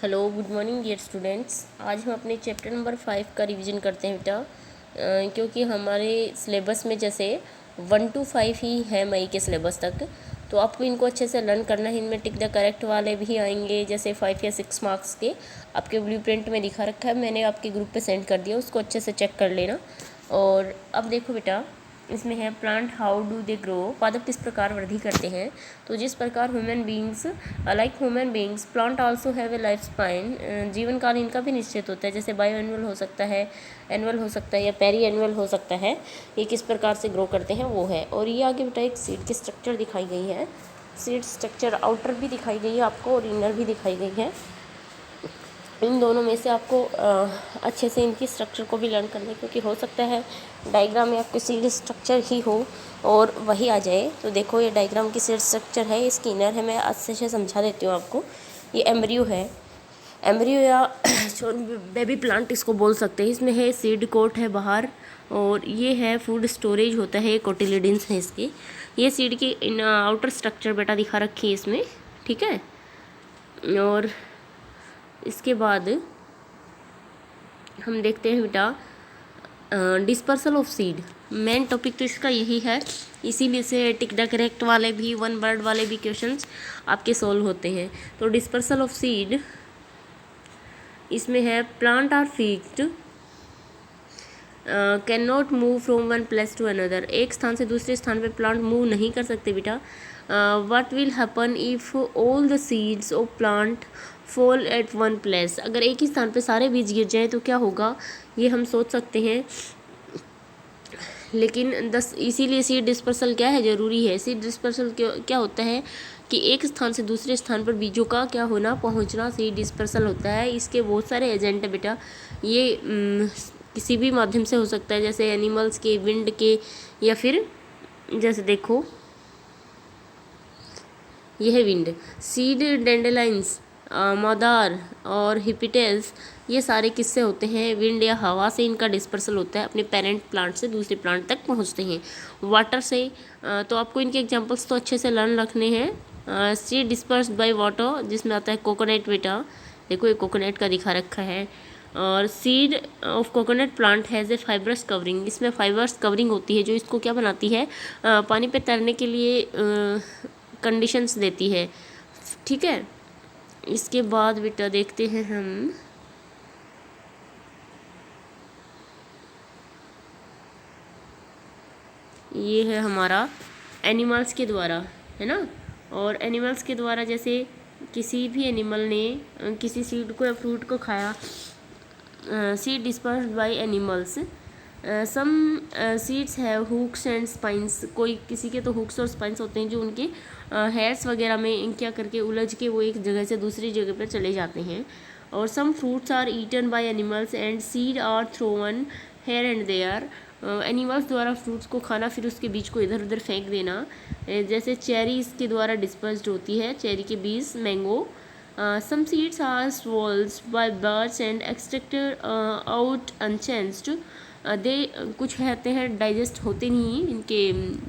Hello good morning dear students. आज हम अपने चैप्टर नंबर 5 का रिवीजन करते हैं बेटा, क्योंकि हमारे सिलेबस में जैसे 1 to 5 ही है मई के सिलेबस तक, तो आपको इनको अच्छे से लर्न करना है। इनमें टिक द करेक्ट वाले भी आएंगे, जैसे 5 या 6 मार्क्स के आपके ब्लूप्रिंट में दिखा रखा है, मैंने आपके ग्रुप पे सेंड कर दिया, उसको अच्छे से चेक कर लेना। और अब देखो बेटा, इसमें है plant how do they grow, पादप किस प्रकार वृद्धि करते हैं। तो जिस प्रकार human beings like human beings plant also have a life spine, जीवन काल इनका भी निश्चित होता है। जैसे बायो एनुअल हो सकता है, एनुअल हो सकता है या पेरी एनुअल हो सकता है। ये किस प्रकार से ग्रो करते हैं वो है। और ये आगे बेटा एक सीड की स्ट्रक्चर दिखाई गई है। सीड स्ट्रक्चर आउटर भी दिखाई गई है आपको और इनर भी दिखाई गई है। इन दोनों में से आपको अच्छे से इनकी स्ट्रक्चर को भी लर्न करना है, क्योंकि हो सकता है डायग्राम में आपकी सीड स्ट्रक्चर ही हो और वही आ जाए। तो देखो, ये डायग्राम की सीड स्ट्रक्चर है, इसकी इनर है। मैं अच्छे से समझा देती हूँ आपको। ये एम्ब्रियो है, एम्ब्रियो या बेबी प्लांट इसको बोल सकते हैं। इसमें है सीड कोट है बाहर, और ये है फूड स्टोरेज होता है, कोटिलिडन्स है इसके। ये सीड की इन आउटर स्ट्रक्चर बेटा दिखा रखी है इसमें, ठीक है। और इसके बाद हम देखते हैं बेटा dispersal of seed. Main topic तो इसका यही है, इसी में से टिक द करेक्ट वाले भी, वन वर्ड वाले भी क्वेश्चंस आपके सॉल्व होते हैं। तो डिस्पर्सल ऑफ सीड इसमें है plant are fixed can not move from one place to another. एक स्थान से दूसरे स्थान पे प्लांट मूव नहीं कर सकते बेटा। What will happen if all the seeds of plant fall eight one place. अगर एक ही स्थान पे सारे बीज गिर जाएँ तो क्या होगा, ये हम सोच सकते हैं। लेकिन इसीलिए सीड डिस्पर्सल क्या है, ज़रूरी है। सीड डिस्पर्सल क्या होता है कि एक स्थान से दूसरे स्थान पर बीजों का क्या होना, पहुंचना, सीड डिस्पर्सल होता है। इसके बहुत सारे एजेंट है बेटा। ये किसी भी माध्यम से हो सकता है, जैसे एनिमल्स के, विंड के, या फिर जैसे देखो यह है विंड। सीड डेंडेलाइंस, मदार और हिपिटेल्स, ये सारे किससे होते हैं, विंड या हवा से इनका डिस्पर्सल होता है, अपने पेरेंट प्लांट से दूसरे प्लांट तक पहुंचते हैं। वाटर से, तो आपको इनके एग्जांपल्स तो अच्छे से लर्न रखने हैं। सीड डिस्पर्स्ड बाय वाटर, जिसमें आता है कोकोनट बेटा। देखो ये कोकोनट का दिखा रखा है। और seed of coconut plant has a fibrous covering, इसमें फाइबर्स कवरिंग होती है जो इसको क्या बनाती है, पानी पे तैरने के लिए कंडीशंस देती है, ठीक है। इसके बाद बेटा देखते हैं हम ये है हमारा एनिमल्स के द्वारा, है ना। और एनिमल्स के द्वारा जैसे किसी भी एनिमल ने किसी सीड को या फ्रूट को खाया, seed dispersed by animals. Some seeds have hooks and spines, कोई किसी के तो हुक्स और स्पाइंस होते हैं जो उनके हेयर्स वगैरह में क्या करके उलझ के वो एक जगह से दूसरी जगह पर चले जाते हैं। और some fruits are eaten by animals and seed are thrown here and there. Animals द्वारा फ्रूट्स को खाना, फिर उसके बीज को इधर उधर फेंक देना। जैसे चेरी इसके द्वारा डिस्पर्स्ड होती है, चेरी के बीज, mango. Some seeds are swallowed by birds and extracted out unchanged. दे कुछ रहते हैं डाइजेस्ट होते नहीं इनके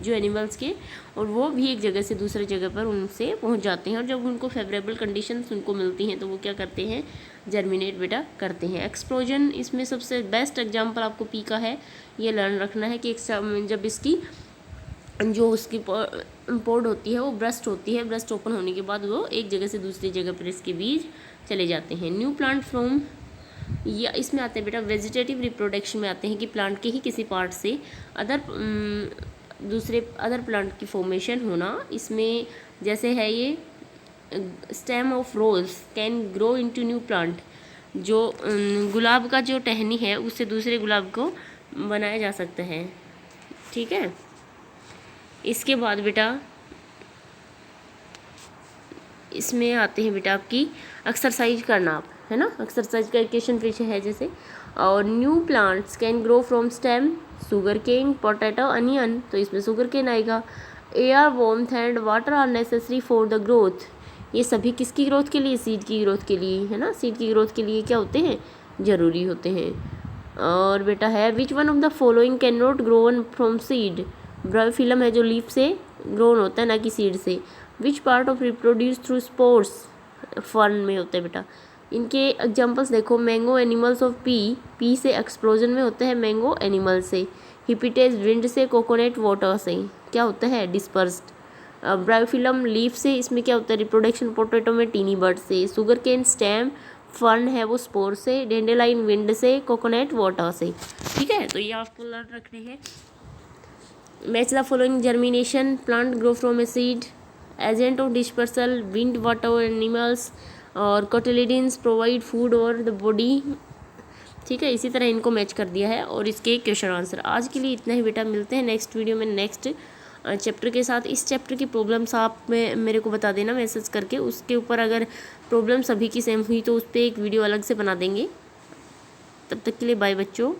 जो एनिमल्स के, और वो भी एक जगह से दूसरे जगह पर उनसे पहुंच जाते हैं। और जब उनको फेवरेबल कंडीशंस उनको मिलती हैं तो वो क्या करते हैं, जर्मिनेट बेटा करते हैं। एक्सप्लोजन इसमें सबसे बेस्ट एग्जांपल आपको पी का है, ये लर्न रखना है कि जब इसकी जो उसकी पोड होती है वो ब्रस्ट होती है, ब्रस्ट ओपन होने के बाद वो एक जगह से दूसरी जगह पर इसके बीज चले जाते हैं। न्यू प्लांट फ्रॉम, या इसमें आते हैं बेटा वेजिटेटिव रिप्रोडक्शन में आते हैं कि प्लांट के ही किसी पार्ट से दूसरे अदर प्लांट की फॉर्मेशन होना। इसमें जैसे है ये stem of rose can grow into new plant, जो गुलाब का जो टहनी है उससे दूसरे गुलाब को बनाया जा सकता है, ठीक है। इसके बाद बेटा इसमें आते हैं बेटा आपकी एक्सरसाइज करना आप, है ना। एक्सरसाइज का क्वेश्चन फिर है जैसे, और new plants can grow from stem, sugar cane, potato, onion, तो इसमें शुगर केन आएगा। Air, warmth and water are necessary for the growth, ये सभी किसकी ग्रोथ के लिए, सीड की ग्रोथ के लिए, है ना। सीड की ग्रोथ के लिए क्या होते हैं, ज़रूरी होते हैं। और बेटा है which one of the following can not grown from seed, bryophyllum है जो लीफ से ग्रोन होता है ना कि सीड से। Which part of reproduce through spores, fern में होता है बेटा। इनके एग्जांपल्स देखो, मैंगो एनिमल्स ऑफ पी से एक्सप्लोजन में होते हैं मैंगो एनिमल से, हिपिटेज विंड से, कोकोनट वाटर से क्या होता है डिस्पर्स्ड, ब्रायोफिलम लीफ से, इसमें क्या होता है रिप्रोडक्शन पोटैटो में टीनी बर्ड से, शुगर केन स्टेम फर्न है वो स्पोर से, डेंडेलाइन विंड से, कोकोनट वाटर से। ठीक है, तो ये आपको लर्न रखने हैं। Match the following germination, plant grow from a seed, agent of dispersal, wind water animals, और कोटिलिडन्स प्रोवाइड फूड और द बॉडी। ठीक है, इसी तरह इनको मैच कर दिया है और इसके क्वेश्चन आंसर। आज के लिए इतना ही बेटा, मिलते हैं नेक्स्ट वीडियो में नेक्स्ट चैप्टर के साथ। इस चैप्टर की प्रॉब्लम्स आप मेरे को बता देना मैसेज करके, उसके ऊपर अगर प्रॉब्लम सभी की सेम हुई तो उस पर एक वीडियो अलग से बना देंगे। तब तक के लिए बाय बच्चों।